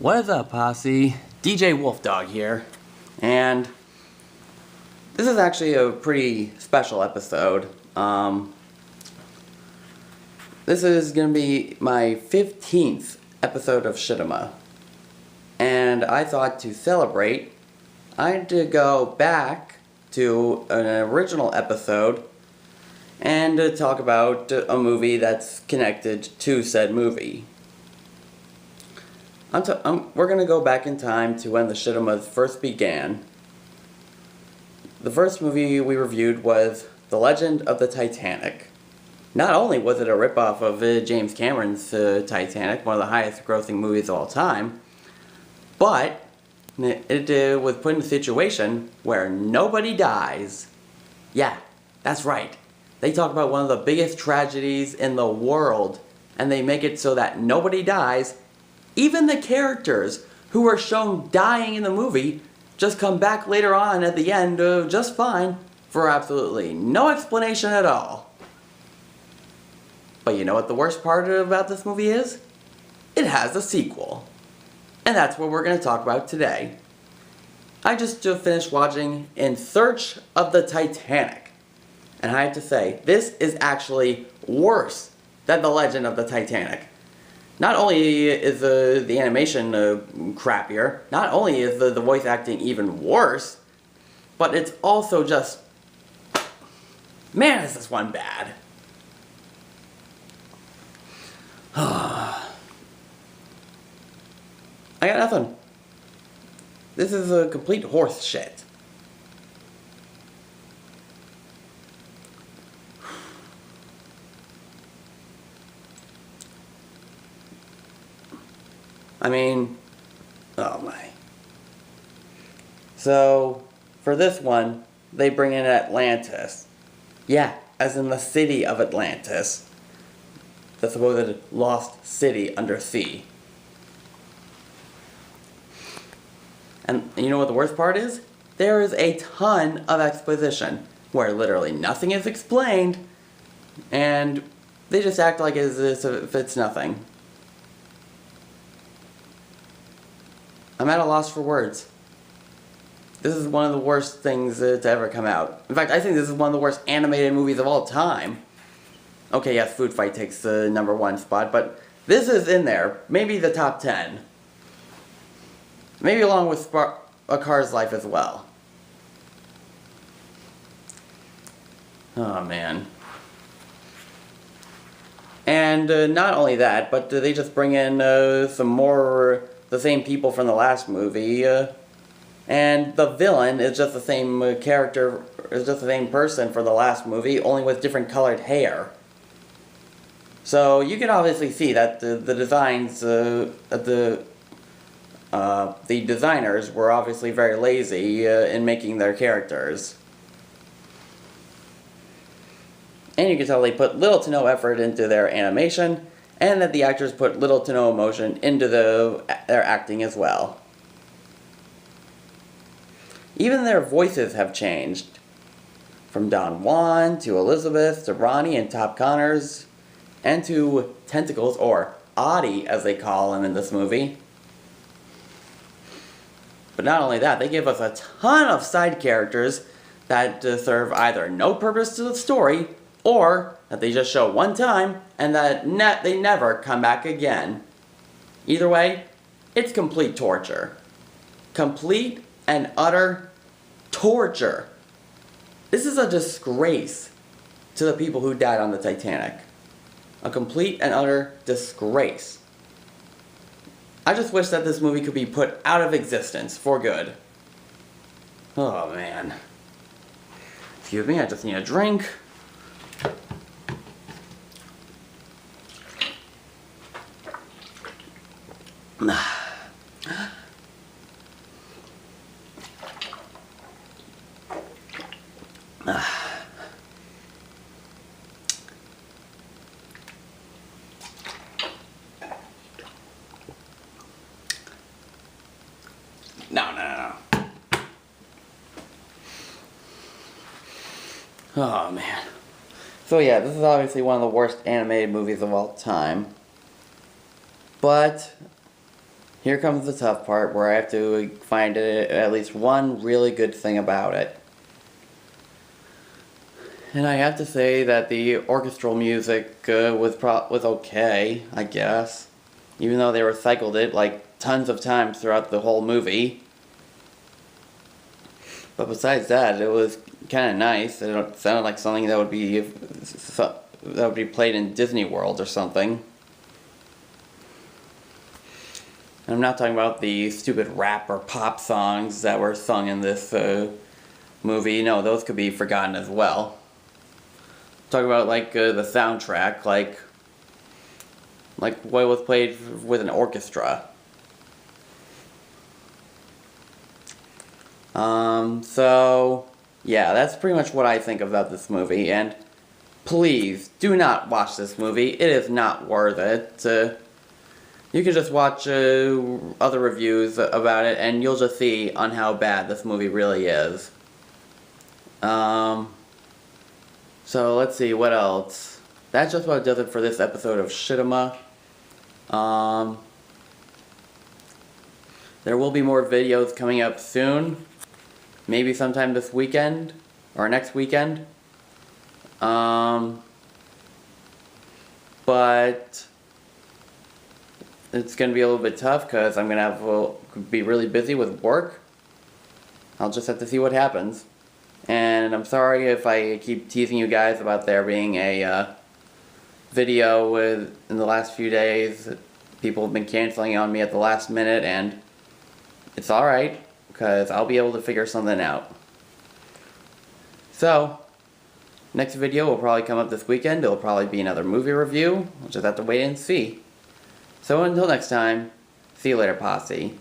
What is up, posse? DJ Wolfdog here, and this is actually a pretty special episode. This is going to be my 15th episode of t-ema, and I thought to celebrate, I had to go back to an original episode and to talk about a movie that's connected to said movie. We're going to go back in time to when the t-emas first began. The first movie we reviewed was The Legend of the Titanic. Not only was it a ripoff of James Cameron's Titanic, one of the highest grossing movies of all time, but it was put in a situation where nobody dies. Yeah, that's right. They talk about one of the biggest tragedies in the world, and they make it so that nobody dies. Even the characters who are shown dying in the movie just come back later on at the end just fine for absolutely no explanation at all. But you know what the worst part about this movie is? It has a sequel. And that's what we're going to talk about today. I just finished watching In Search of the Titanic. And I have to say, this is actually worse than The Legend of the Titanic. Not only is the animation crappier, not only is the voice acting even worse, but it's also just... man, is this one bad. I got nothing. This is a complete horse shit. I mean, oh my. So, for this one, they bring in Atlantis. Yeah, as in the city of Atlantis. The supposed lost city under sea. And you know what the worst part is? There is a ton of exposition, where literally nothing is explained, and they just act like as if it's nothing. I'm at a loss for words. This is one of the worst things to ever come out. In fact, I think this is one of the worst animated movies of all time. Okay, yes, Food Fight takes the #1 spot, but this is in there. Maybe the top 10. Maybe along with A Car's Life as well. Oh, man. And not only that, but they just bring in some more... the same people from the last movie, and the villain is just the same character, is just the same person for the last movie, only with different colored hair. So you can obviously see that the designs, the designers were obviously very lazy in making their characters. And you can tell they put little to no effort into their animation, and that the actors put little to no emotion into their acting as well. Even their voices have changed. From Don Juan, to Elizabeth, to Ronnie and Top Connors, and to Tentacles, or Audie as they call him in this movie. But not only that, they give us a ton of side characters that serve either no purpose to the story, or that they just show one time, and that they never come back again. Either way, it's complete torture. Complete and utter torture. This is a disgrace to the people who died on the Titanic. A complete and utter disgrace. I just wish that this movie could be put out of existence for good. Oh man. Excuse me, I just need a drink. No. Oh, man. So yeah, this is obviously one of the worst animated movies of all time. But here comes the tough part where I have to find at least one really good thing about it. And I have to say that the orchestral music was okay, I guess. Even though they recycled it like tons of times throughout the whole movie. But besides that, it was kind of nice. It sounded like something that would be played in Disney World or something. And I'm not talking about the stupid rap or pop songs that were sung in this movie. No, those could be forgotten as well. I'm talking about like the soundtrack, like what was played with an orchestra. So, yeah, that's pretty much what I think about this movie, and please, do not watch this movie. It is not worth it. You can just watch other reviews about it, and you'll just see on how bad this movie really is. So, let's see, what else? That's just about does it for this episode of t-ema. There will be more videos coming up soon. Maybe sometime this weekend, or next weekend. But it's going to be a little bit tough because I'm going to be really busy with work. I'll just have to see what happens. And I'm sorry if I keep teasing you guys about there being a video in the last few days. People have been canceling on me at the last minute, and it's alright, because I'll be able to figure something out. So, next video will probably come up this weekend. It'll probably be another movie review. We'll just have to wait and see. So until next time, see you later, posse.